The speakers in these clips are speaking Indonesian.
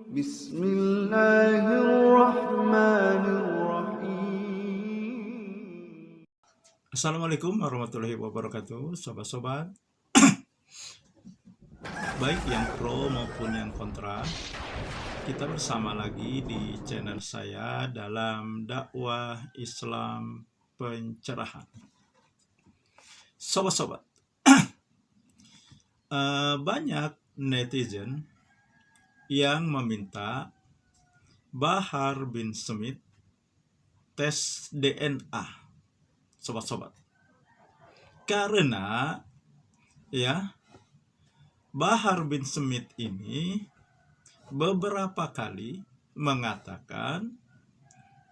Bismillahirrahmanirrahim. Assalamualaikum warahmatullahi wabarakatuh, sobat-sobat. Baik yang pro maupun yang kontra, kita bersama lagi di channel saya dalam dakwah Islam pencerahan. Sobat-sobat, banyak netizen yang meminta Bahar bin Smith tes DNA, sobat-sobat, karena Bahar bin Smith ini beberapa kali mengatakan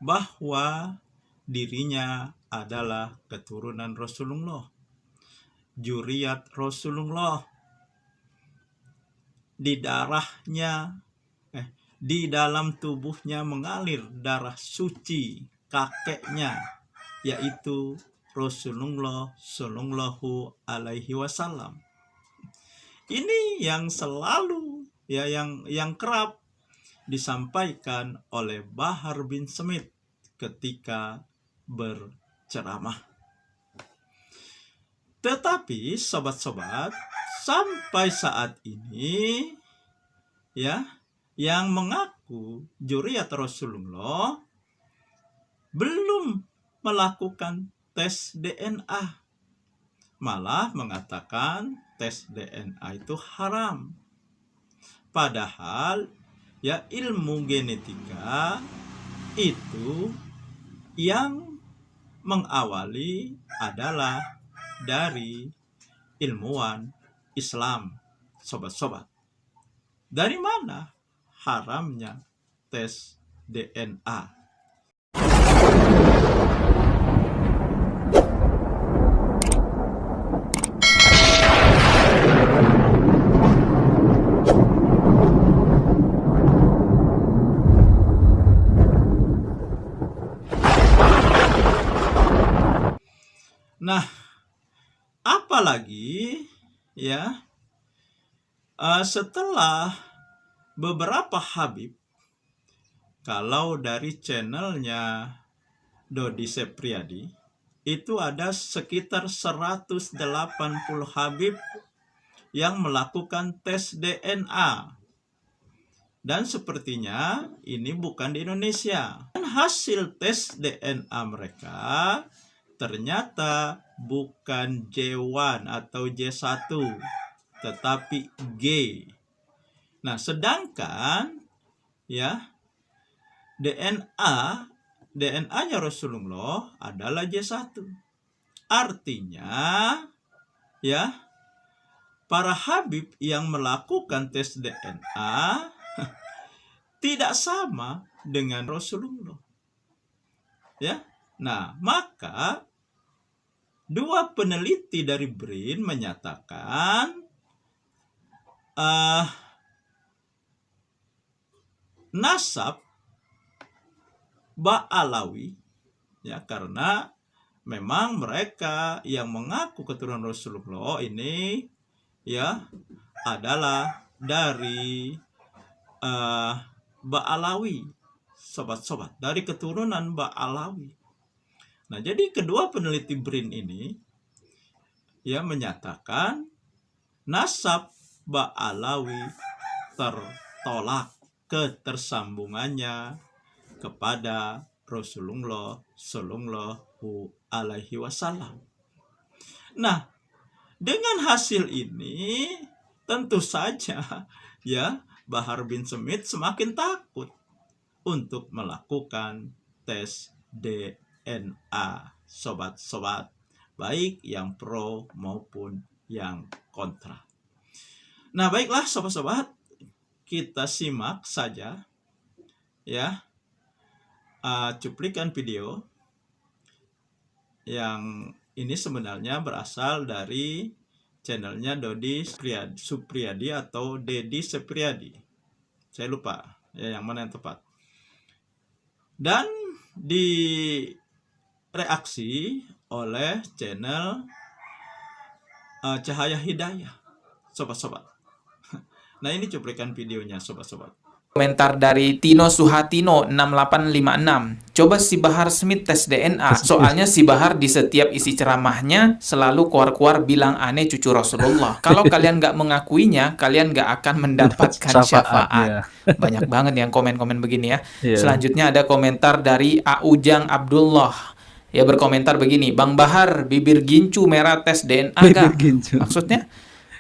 bahwa dirinya adalah keturunan Rasulullah, zuriat Rasulullah. Di darahnya, di dalam tubuhnya mengalir darah suci kakeknya, yaitu Rasulullah Shallallahu Alaihi Wasallam. Ini yang selalu yang kerap disampaikan oleh Bahar bin Smith ketika berceramah. Tetapi sobat-sobat, sampai saat ini yang mengaku zuriat Rasulullah belum melakukan tes DNA, malah mengatakan tes DNA itu haram. Padahal ilmu genetika itu yang mengawali adalah dari ilmuwan Islam, sobat-sobat. Dari mana haramnya tes DNA? Nah, apalagi setelah beberapa Habib, kalau dari channelnya Dodi Sepriadi, itu ada sekitar 180 Habib yang melakukan tes DNA. Dan sepertinya ini bukan di Indonesia. Dan hasil tes DNA mereka ternyata bukan J1 atau J1, tetapi G. Nah, sedangkan DNA-nya Rasulullah adalah J1. Artinya para Habib yang melakukan tes DNA tidak sama dengan Rasulullah. Nah, maka dua peneliti dari BRIN menyatakan nasab Ba'alawi, karena memang mereka yang mengaku keturunan Rasulullah ini adalah dari Ba'alawi, sobat-sobat, dari keturunan Ba'alawi. Nah, jadi kedua peneliti BRIN ini menyatakan nasab Ba'alawi tertolak ketersambungannya kepada Rasulullah Shallallahu Alaihi Wasallam. Nah, dengan hasil ini tentu saja Bahar bin Smith semakin takut untuk melakukan tes DNA, sobat-sobat, baik yang pro maupun yang kontra. Nah, baiklah sobat-sobat, kita simak saja cuplikan video yang ini sebenarnya berasal dari channelnya Dodi Supriyadi atau Dedi Sepriadi. Saya lupa yang mana yang tepat. Dan direaksi oleh channel Cahaya Hidayah, sobat-sobat. Nah, ini cuplikan videonya sobat-sobat. Komentar dari Tino Suhatino 6856. Coba si Bahar Smith tes DNA. Soalnya si Bahar di setiap isi ceramahnya selalu keluar-keluar bilang aneh cucu Rasulullah. Kalau kalian nggak mengakuinya, kalian nggak akan mendapatkan syafaat. Banyak banget yang komen-komen begini ya. Selanjutnya ada komentar dari Aujang Abdullah. Ya berkomentar begini, Bang Bahar, bibir gincu merah tes DNA gak? Maksudnya?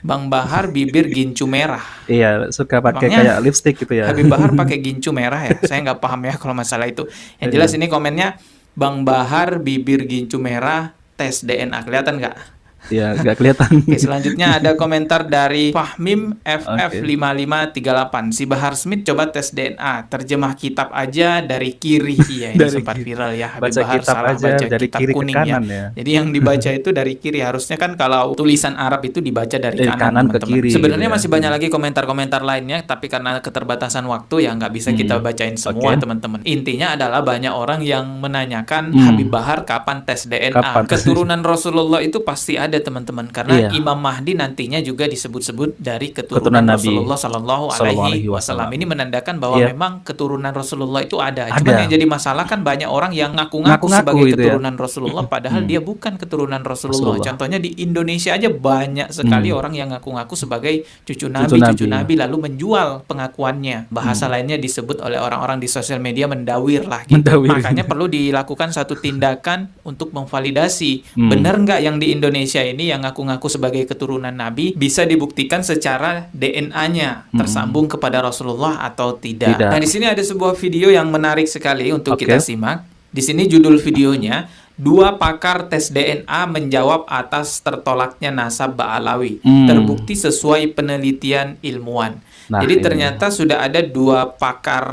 Bang Bahar bibir gincu merah. Iya, suka pakai kayak lipstick gitu ya. Habib Bahar pakai gincu merah ya. Saya nggak paham ya kalau masalah itu. Yang jelas ini komennya, Bang Bahar bibir gincu merah tes DNA. Kelihatan nggak? Ya, nggak kelihatan. Oke, selanjutnya ada komentar dari Fahmim FF5538. Si Bahar Smith coba tes DNA. Terjemah kitab aja dari kiri. Iya, ini sempat viral ya. Habib Bahar salah baca dari kitab kiri kuning ke kanan, ya. Jadi yang dibaca itu dari kiri. Harusnya kan kalau tulisan Arab itu dibaca dari kanan ke kiri. Sebenarnya masih banyak lagi komentar-komentar lainnya, tapi karena keterbatasan waktu ya nggak bisa kita bacain semua teman-teman. Intinya adalah banyak orang yang menanyakan Habib Bahar kapan tes DNA. Keturunan Rasulullah itu pasti ada teman-teman, karena Imam Mahdi nantinya juga disebut-sebut dari keturunan Rasulullah Sallallahu Alaihi Wasallam. Ini menandakan bahwa memang keturunan Rasulullah itu ada. Cuman yang jadi masalah kan banyak orang yang ngaku-ngaku sebagai keturunan Rasulullah, padahal dia bukan keturunan Rasulullah. Contohnya di Indonesia aja banyak sekali orang yang ngaku-ngaku sebagai cucu Nabi, lalu menjual pengakuannya. Bahasa lainnya disebut oleh orang-orang di sosial media mendawir lah gitu. Makanya perlu dilakukan satu tindakan untuk memvalidasi benar nggak yang di Indonesia ini yang ngaku-ngaku sebagai keturunan Nabi bisa dibuktikan secara DNA-nya tersambung kepada Rasulullah atau tidak. Nah, di sini ada sebuah video yang menarik sekali untuk kita simak. Di sini judul videonya, 2 pakar tes DNA menjawab atas tertolaknya nasab Ba'alawi. Terbukti sesuai penelitian ilmuwan. Jadi ternyata sudah ada 2 pakar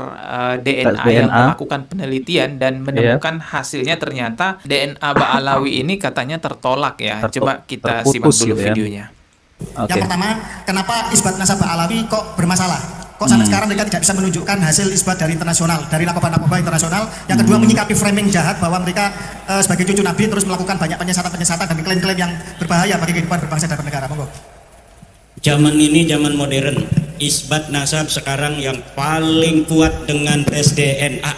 DNA yang melakukan penelitian dan menemukan hasilnya ternyata DNA Ba'alawi ini katanya tertolak ya. Coba kita simak dulu videonya. Yang pertama, kenapa isbat nasab Ba'alawi kok bermasalah? Kok sampai sekarang mereka tidak bisa menunjukkan hasil isbat dari internasional, dari narkoba internasional. Yang kedua, menyikapi framing jahat bahwa mereka sebagai cucu Nabi terus melakukan banyak penyesatan-penyesatan dan klaim-klaim yang berbahaya bagi kehidupan berbangsa dan bernegara. Monggo. Zaman ini zaman modern, isbat nasab sekarang yang paling kuat dengan tes DNA.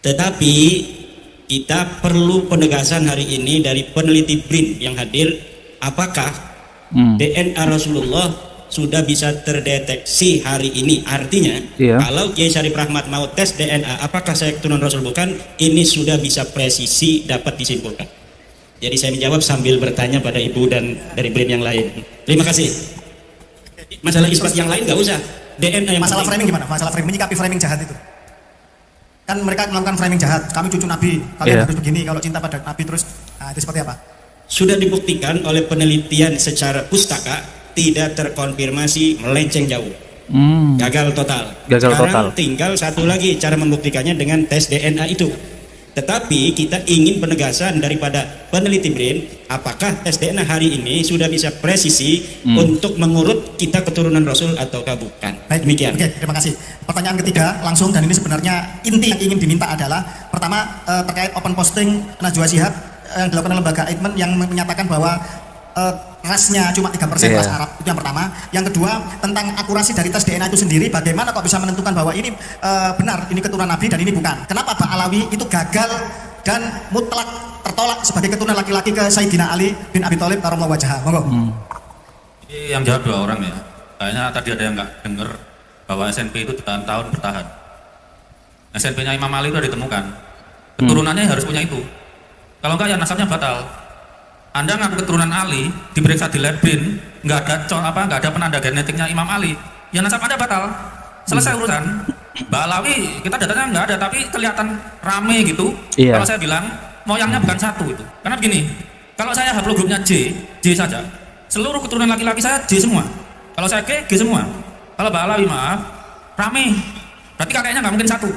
Tetapi kita perlu penegasan hari ini dari peneliti BRIN yang hadir, apakah DNA Rasulullah sudah bisa terdeteksi hari ini? Artinya, kalau Kiai Syarif Rahmat mau tes DNA, apakah saya keturunan Rasul bukan? Ini sudah bisa presisi dapat disimpulkan. Jadi saya menjawab sambil bertanya pada ibu dan dari BRIN yang lain. Terima kasih. Masalah isbat yang lain nggak usah. DNA yang masalah framing gimana? Masalah framing, menyikapi framing jahat itu. Kan mereka melakukan framing jahat. Kami cucu Nabi, kalian harus begini. Kalau cinta pada Nabi terus, itu seperti apa? Sudah dibuktikan oleh penelitian secara pustaka, tidak terkonfirmasi, melenceng jauh. Gagal total. Sekarang tinggal satu lagi cara membuktikannya dengan tes DNA itu. Tetapi kita ingin penegasan daripada peneliti BRIN, apakah tes DNA hari ini sudah bisa presisi untuk mengurut kita keturunan Rasul atau bukan. Baik, demikian. Oke, terima kasih. Pertanyaan ketiga langsung, dan ini sebenarnya inti yang ingin diminta adalah pertama terkait open posting Najwa Shihab yang dilakukan oleh lembaga Eijkman yang menyatakan bahwa rasnya cuma 3% ras Arab. Itu yang pertama. Yang kedua, tentang akurasi dari tes DNA itu sendiri, bagaimana kok bisa menentukan bahwa ini benar, ini keturunan Nabi dan ini bukan. Kenapa Ba'alawi itu gagal dan mutlak tertolak sebagai keturunan laki-laki ke Sayyidina Ali bin Abi Thalib karramallahu wajhah. Monggo. Ini yang jawab 2 orang ya. Kayaknya tadi ada yang nggak dengar bahwa SNP itu 8 tahun bertahan. SNP-nya Imam Ali itu sudah ditemukan. Keturunannya harus punya itu. Kalau enggak ya nasabnya batal. Anda ngaku keturunan Ali, diperiksa di lab BRIN, nggak ada penanda genetiknya Imam Ali, ya nasab Anda batal. Selesai urusan. Ba'alawi kita datanya nggak ada, tapi kelihatan rame gitu. Kalau saya bilang moyangnya bukan satu itu. Karena begini, kalau saya haplogrupnya J saja, seluruh keturunan laki-laki saya J semua. Kalau saya G semua. Kalau Ba'alawi maaf, rame. Berarti kakeknya nggak mungkin satu.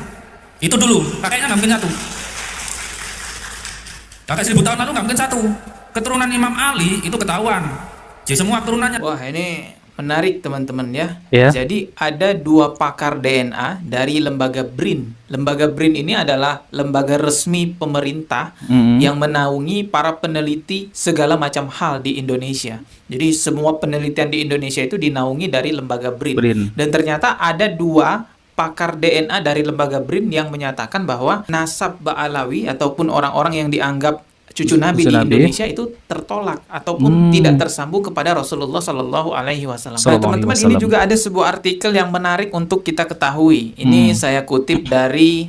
Itu dulu, kakeknya nggak mungkin satu. Kakek 1000 tahun lalu nggak mungkin satu. Keturunan Imam Ali itu ketahuan. J semua keturunannya. Wah, ini Menarik teman-teman ya. Ya. Jadi ada 2 pakar DNA dari lembaga BRIN. Lembaga BRIN ini adalah lembaga resmi pemerintah yang menaungi para peneliti segala macam hal di Indonesia. Jadi semua penelitian di Indonesia itu dinaungi dari lembaga BRIN. Dan ternyata ada 2 pakar DNA dari lembaga BRIN yang menyatakan bahwa nasab Ba'alawi ataupun orang-orang yang dianggap cucu Nabi di Indonesia itu tertolak ataupun tidak tersambung kepada Rasulullah Shallallahu Alaihi Wasallam. Nah, teman-teman, ini juga ada sebuah artikel yang menarik untuk kita ketahui. Ini saya kutip dari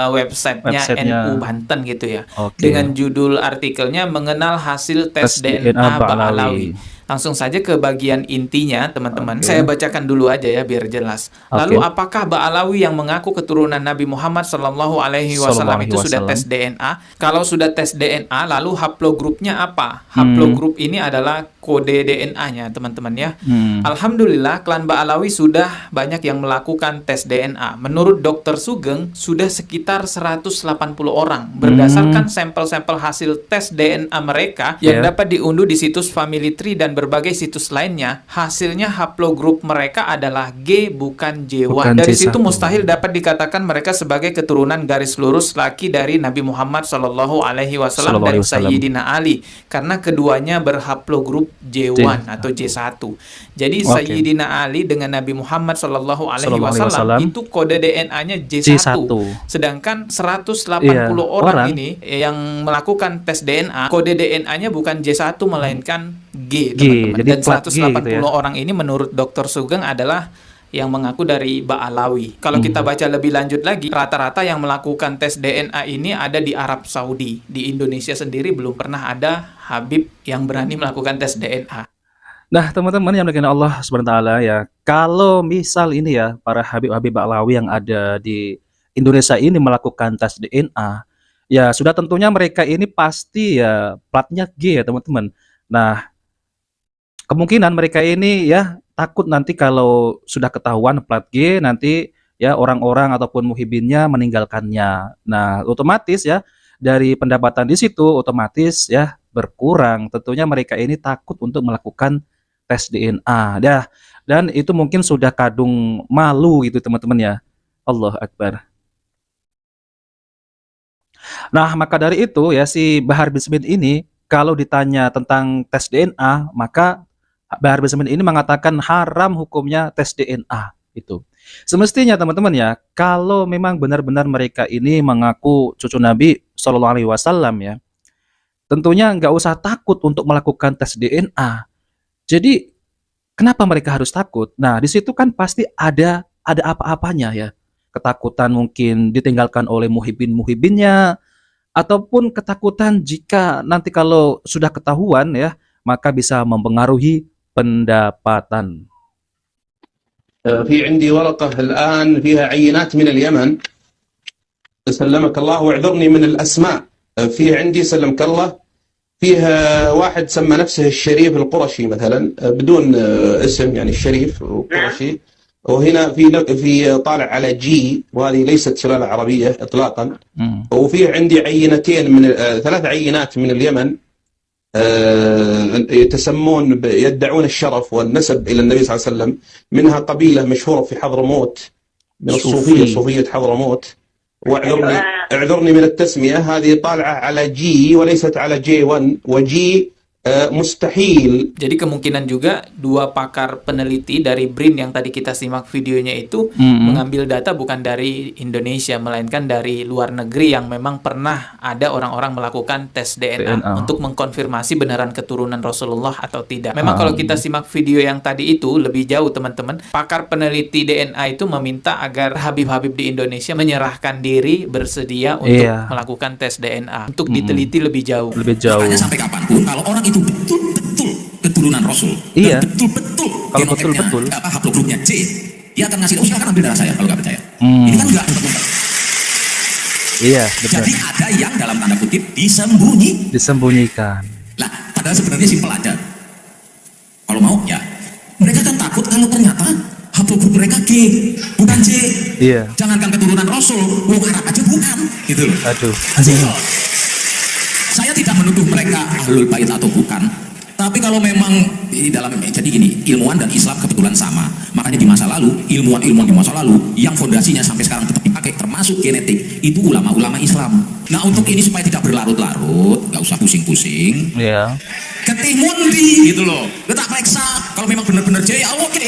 websitenya NU Banten gitu ya. Dengan judul artikelnya mengenal hasil tes DNA Ba'alawi. Langsung saja ke bagian intinya, teman-teman. Saya bacakan dulu aja ya biar jelas. Lalu apakah Ba'alawi yang mengaku keturunan Nabi Muhammad Shallallahu Alaihi Wasallam itu sudah tes DNA? Kalau sudah tes DNA, lalu haplogrupnya apa? Haplogrup ini adalah kode DNA-nya, teman-teman ya. Alhamdulillah, klan Ba'alawi sudah banyak yang melakukan tes DNA. Menurut Dr. Sugeng, sudah sekitar 180 orang berdasarkan sampel-sampel hasil tes DNA mereka yang dapat diunduh di situs Family Tree dan berbagai situs lainnya. Hasilnya haplogrup mereka adalah G bukan J1. Dari situ mustahil dapat dikatakan mereka sebagai keturunan garis lurus laki dari Nabi Muhammad Shallallahu Alaihi Wasallam dan Sayyidina Ali, karena keduanya berhaplogrup J1 atau J1. Jadi Sayyidina Ali dengan Nabi Muhammad Shallallahu Alaihi Wasallam itu kode DNA-nya J1. Sedangkan 180 orang ini yang melakukan tes DNA, kode DNA-nya bukan J1 melainkan G, teman-teman. Dan 180 gitu ya. Orang ini menurut Dr. Sugeng adalah yang mengaku dari Ba'alawi. Kalau kita baca lebih lanjut lagi, rata-rata yang melakukan tes DNA ini ada di Arab Saudi. Di Indonesia sendiri belum pernah ada Habib yang berani melakukan tes DNA. Nah, teman-teman yang dimuliakan Allah Subhanahu wa taala ya, kalau misal ini ya para Habib-habib Ba'alawi yang ada di Indonesia ini melakukan tes DNA, ya sudah tentunya mereka ini pasti ya platnya G ya, teman-teman. Nah, kemungkinan mereka ini ya takut nanti kalau sudah ketahuan plat G, nanti ya orang-orang ataupun muhibinnya meninggalkannya. Nah, otomatis ya dari pendapatan di situ otomatis ya berkurang. Tentunya mereka ini takut untuk melakukan tes DNA. Dan itu mungkin sudah kadung malu gitu, teman-teman ya. Allahu Akbar. Nah, maka dari itu ya si Bahar bin Smith ini kalau ditanya tentang tes DNA, maka Bahar bin Smith ini mengatakan haram hukumnya tes DNA itu. Semestinya teman-teman ya, kalau memang benar-benar mereka ini mengaku cucu Nabi Shallallahu Alaihi Wasallam ya, tentunya nggak usah takut untuk melakukan tes DNA. Jadi kenapa mereka harus takut? Nah, di situ kan pasti ada apa-apanya ya. Ketakutan mungkin ditinggalkan oleh muhibin-muhibinnya, ataupun ketakutan jika nanti kalau sudah ketahuan ya, maka bisa mempengaruhi pendapatan. في عندي ورقة الآن فيها عينات من اليمن سلمك الله واعذرني من الأسماء. في عندي سلمك الله فيها واحد سمى نفسه الشريف القرشي مثلا بدون اسم يعني الشريف القرشي، وهنا في طالع على جي وهذه ليست سلالة عربية إطلاقا. وفي عندي عينتين من 3 عينات من اليمن يتسمون يدعون الشرف والنسب إلى النبي صلى الله عليه وسلم. منها قبيلة مشهورة في حضرموت من الصوفية، صوفية حضرموت. واعذرني من التسمية، هذه طالعة على جي وليست على J1 وجي mustahil. Jadi kemungkinan juga 2 pakar peneliti dari BRIN yang tadi kita simak videonya itu mengambil data bukan dari Indonesia, melainkan dari luar negeri yang memang pernah ada orang-orang melakukan tes DNA untuk mengkonfirmasi benaran keturunan Rasulullah atau tidak. Memang kalau kita simak video yang tadi itu lebih jauh, teman-teman, pakar peneliti DNA itu meminta agar Habib-habib di Indonesia menyerahkan diri, bersedia untuk melakukan tes DNA untuk diteliti lebih jauh. Tanya sampai kapanpun kalau orang itu betul-betul keturunan Rasul, betul-betul kalau betul-betul haplogrupnya C, dia akan ngasih, silakan ambil darah saya kalau nggak percaya. Ini kan nggak betul. Iya, betul. Jadi ada yang dalam tanda kutip disembunyikan. Lah, padahal sebenarnya simpel aja. Kalau mau ya, mereka kan takut kalau ternyata haplogrup mereka G bukan C. Iya. Jangankan keturunan Rasul, Arab aja bukan, gitu loh. Aduh. Saya tidak menuduh mereka ahlul bait atau bukan. Tapi kalau memang di dalam, jadi gini, ilmuwan dan Islam kebetulan sama. Makanya di masa lalu, ilmuwan-ilmuwan di masa lalu yang fondasinya sampai sekarang tetap dipakai, termasuk genetik, itu ulama-ulama Islam. Nah, untuk ini supaya tidak berlarut-larut, nggak usah pusing-pusing. Iya. Ketimundi gitu loh. Letak periksa, kalau memang benar-benar J ya oke.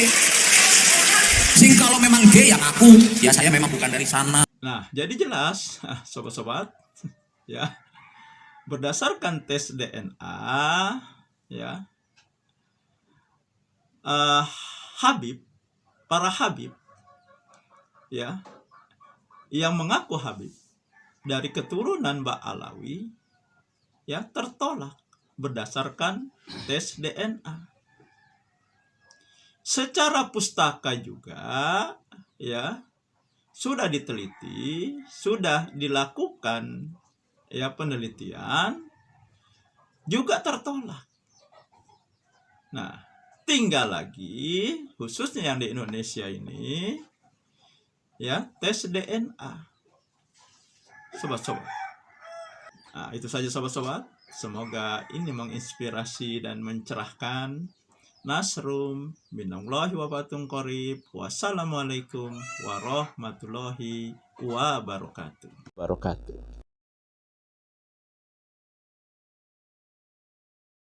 Sing kalau memang G ya aku, ya saya memang bukan dari sana. Nah, jadi jelas, sobat-sobat, ya, berdasarkan tes DNA, ya, para Habib, ya, yang mengaku Habib dari keturunan Mbak Alawi, ya, tertolak berdasarkan tes DNA. Secara pustaka juga, ya, sudah diteliti, sudah dilakukan, ya, penelitian, juga tertolak. Nah, tinggal lagi, khususnya yang di Indonesia ini, ya, tes DNA. Sobat-sobat. Nah, itu saja sobat-sobat. Semoga ini menginspirasi dan mencerahkan. Nasrum minallahi wa barakatuh qarib. Wassalamualaikum warahmatullahi wabarakatuh.